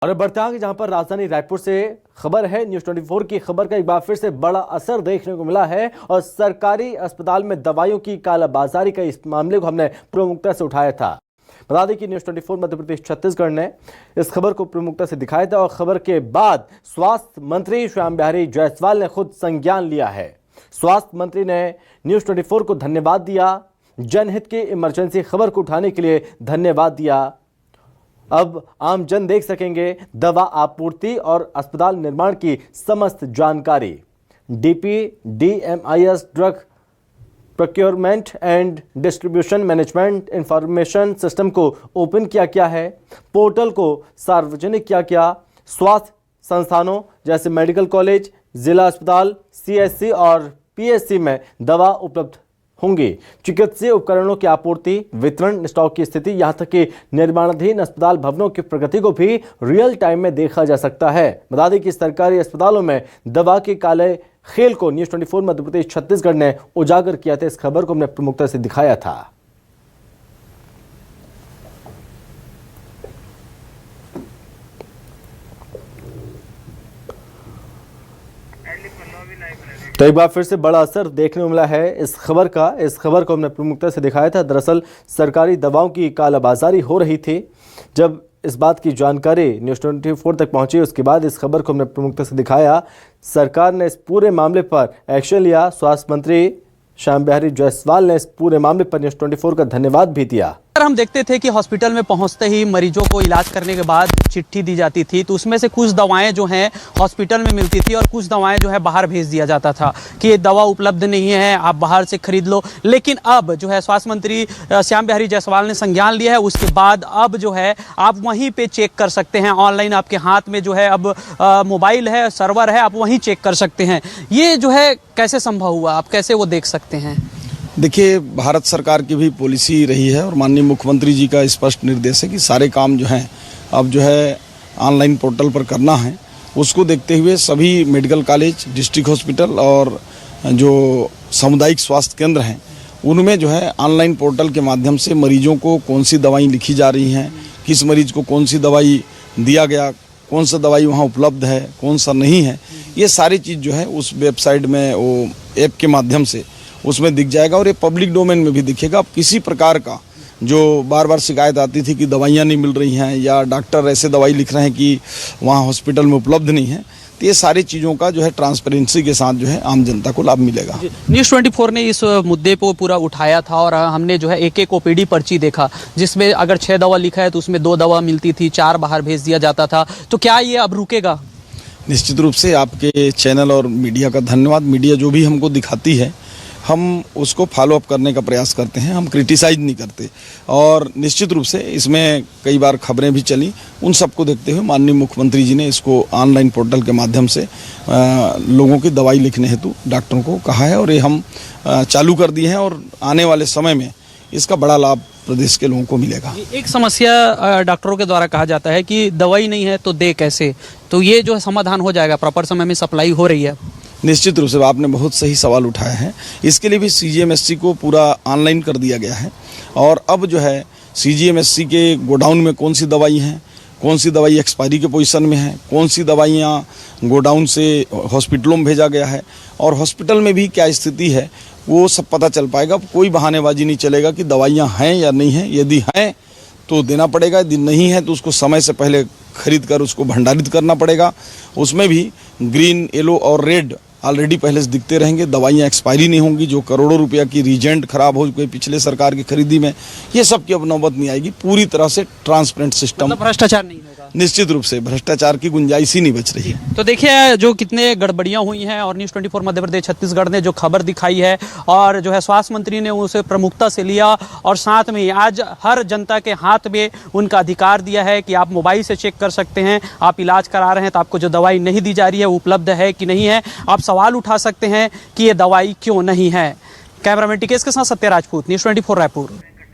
और बढ़ते आगे जहां पर राजधानी रायपुर से खबर है। न्यूज़ 24 की खबर का एक बार फिर से बड़ा असर देखने को मिला है और सरकारी अस्पताल में दवाइयों की कालाबाजारी का इस मामले को हमने प्रमुखता से उठाया था। बता दें कि न्यूज़ 24 मध्य प्रदेश छत्तीसगढ़ ने इस खबर को प्रमुखता से दिखाया था और खबर के बाद स्वास्थ्य मंत्री श्याम बिहारी जायसवाल ने खुद संज्ञान लिया है। स्वास्थ्य मंत्री ने न्यूज़ 24 को धन्यवाद दिया, जनहित की इमरजेंसी खबर को उठाने के लिए धन्यवाद दिया। अब आम जन देख सकेंगे दवा आपूर्ति और अस्पताल निर्माण की समस्त जानकारी। DPDMIS drug procurement and distribution management information system को ओपन किया गया है। पोर्टल को सार्वजनिक किया गया। स्वास्थ्य संस्थानों जैसे मेडिकल कॉलेज, जिला अस्पताल, CSC और PSC में दवा उपलब्ध होंगी। चिकित्सीय उपकरणों की आपूर्ति, वितरण, स्टॉक की स्थिति, यहां तक कि निर्माणाधीन अस्पताल भवनों की प्रगति को भी रियल टाइम में देखा जा सकता है। बता दें कि सरकारी अस्पतालों में दवा के काले खेल को न्यूज़ 24 मध्य प्रदेश छत्तीसगढ़ ने उजागर किया था। इस खबर को हमने प्रमुखता से दिखाया था। तो एक बार फिर से बड़ा असर देखने को मिला है इस खबर का। इस खबर को हमने प्रमुखता से दिखाया था। दरअसल सरकारी दवाओं की कालाबाजारी हो रही थी। जब इस बात की जानकारी न्यूज़ 24 तक पहुंची, उसके बाद इस खबर को हमने प्रमुखता से दिखाया। सरकार ने इस पूरे मामले पर एक्शन लिया। स्वास्थ्य मंत्री श्याम बिहारी जायसवाल ने इस पूरे मामले पर न्यूज़ 24 का धन्यवाद भी दिया। हम देखते थे कि हॉस्पिटल में पहुंचते ही मरीजों को इलाज करने के बाद चिट्ठी दी जाती थी, तो उसमें से कुछ दवाएं जो हैं हॉस्पिटल में मिलती थी और कुछ दवाएं जो है बाहर भेज दिया जाता था कि ये दवा उपलब्ध नहीं है, आप बाहर से खरीद लो। लेकिन अब जो है स्वास्थ्य मंत्री श्याम बिहारी जायसवाल ने संज्ञान लिया है। उसके बाद अब जो है आप वहीं पे चेक कर सकते हैं। ऑनलाइन आपके हाथ में जो है अब मोबाइल है, सर्वर है, आप वहीं चेक कर सकते हैं। ये जो है कैसे संभव हुआ, आप कैसे वो देख सकते हैं? देखिए, भारत सरकार की भी पॉलिसी रही है और माननीय मुख्यमंत्री जी का स्पष्ट निर्देश है कि सारे काम जो हैं अब जो है ऑनलाइन पोर्टल पर करना है। उसको देखते हुए सभी मेडिकल कॉलेज, डिस्ट्रिक्ट हॉस्पिटल और जो सामुदायिक स्वास्थ्य केंद्र हैं उनमें जो है ऑनलाइन पोर्टल के माध्यम से मरीजों को कौन सी दवाई लिखी जा रही हैं, किस मरीज को कौन सी दवाई दिया गया, कौन सा दवाई वहाँ उपलब्ध है, कौन सा नहीं है, ये सारी चीज़ जो है उस वेबसाइट में वो ऐप के माध्यम से उसमें दिख जाएगा और ये पब्लिक डोमेन में भी दिखेगा। अब किसी प्रकार का जो बार बार शिकायत आती थी कि दवाइयाँ नहीं मिल रही हैं या डॉक्टर ऐसे दवाई लिख रहे हैं कि वहाँ हॉस्पिटल में उपलब्ध नहीं है, तो ये सारी चीज़ों का जो है ट्रांसपेरेंसी के साथ जो है आम जनता को लाभ मिलेगा। न्यूज़ 24 ने इस मुद्दे को पूरा उठाया था और हमने जो है एक OPD पर्ची देखा जिसमें अगर 6 दवा लिखा है तो उसमें 2 दवा मिलती थी, 4 बाहर भेज दिया जाता था। तो क्या ये अब रुकेगा? निश्चित रूप से आपके चैनल और मीडिया का धन्यवाद। मीडिया जो भी हमको दिखाती है हम उसको फॉलो अप करने का प्रयास करते हैं, हम क्रिटिसाइज नहीं करते। और निश्चित रूप से इसमें कई बार खबरें भी चली, उन सबको देखते हुए माननीय मुख्यमंत्री जी ने इसको ऑनलाइन पोर्टल के माध्यम से लोगों की दवाई लिखने हेतु डॉक्टरों को कहा है और ये हम चालू कर दिए हैं और आने वाले समय में इसका बड़ा लाभ प्रदेश के लोगों को मिलेगा। एक समस्या डॉक्टरों के द्वारा कहा जाता है कि दवाई नहीं है तो दे कैसे, तो ये जो है समाधान हो जाएगा, प्रॉपर समय में सप्लाई हो रही है? निश्चित रूप से आपने बहुत सही सवाल उठाया है। इसके लिए भी CGMSC को पूरा ऑनलाइन कर दिया गया है और अब जो है CGMSC के गोडाउन में कौन सी दवाई हैं, कौन सी दवाई एक्सपायरी के पोजीशन में है, कौन सी दवाइयाँ गोडाउन से हॉस्पिटलों में भेजा गया है और हॉस्पिटल में भी क्या स्थिति है, वो सब पता चल पाएगा। कोई बहानेबाजी नहीं चलेगा कि दवाइयाँ हैं या नहीं हैं। यदि हैं तो देना पड़ेगा, यदि नहीं है तो उसको समय से पहले खरीद कर उसको भंडारित करना पड़ेगा। उसमें भी ग्रीन, येलो और रेड ऑलरेडी पहले से दिखते रहेंगे। दवाइयाँ एक्सपायरी नहीं होंगी। जो करोड़ों रुपया की रीजेंट खराब हो गई पिछले सरकार की खरीदी में, ये सब की अब नौबत नहीं आएगी। पूरी तरह से ट्रांसपेरेंट सिस्टम, मतलब भ्रष्टाचार नहीं होगा। निश्चित रूप से भ्रष्टाचार की गुंजाइश ही नहीं बच रही है। तो देखिए जो कितने गड़बड़ियां हुई हैं और न्यूज़ 24 मध्य प्रदेश छत्तीसगढ़ ने जो खबर दिखाई है और जो है स्वास्थ्य मंत्री ने उसे प्रमुखता से लिया और साथ में आज हर जनता के हाथ में उनका अधिकार दिया है कि आप मोबाइल से चेक कर सकते हैं। आप इलाज करा रहे हैं तो आपको जो दवाई नहीं दी जा रही है वो उपलब्ध है कि नहीं है, आप सवाल उठा सकते हैं कि ये दवाई क्यों नहीं है। कैमरामैन टिकेश के साथ सत्य राजपूत, न्यूज़ 24 रायपुर।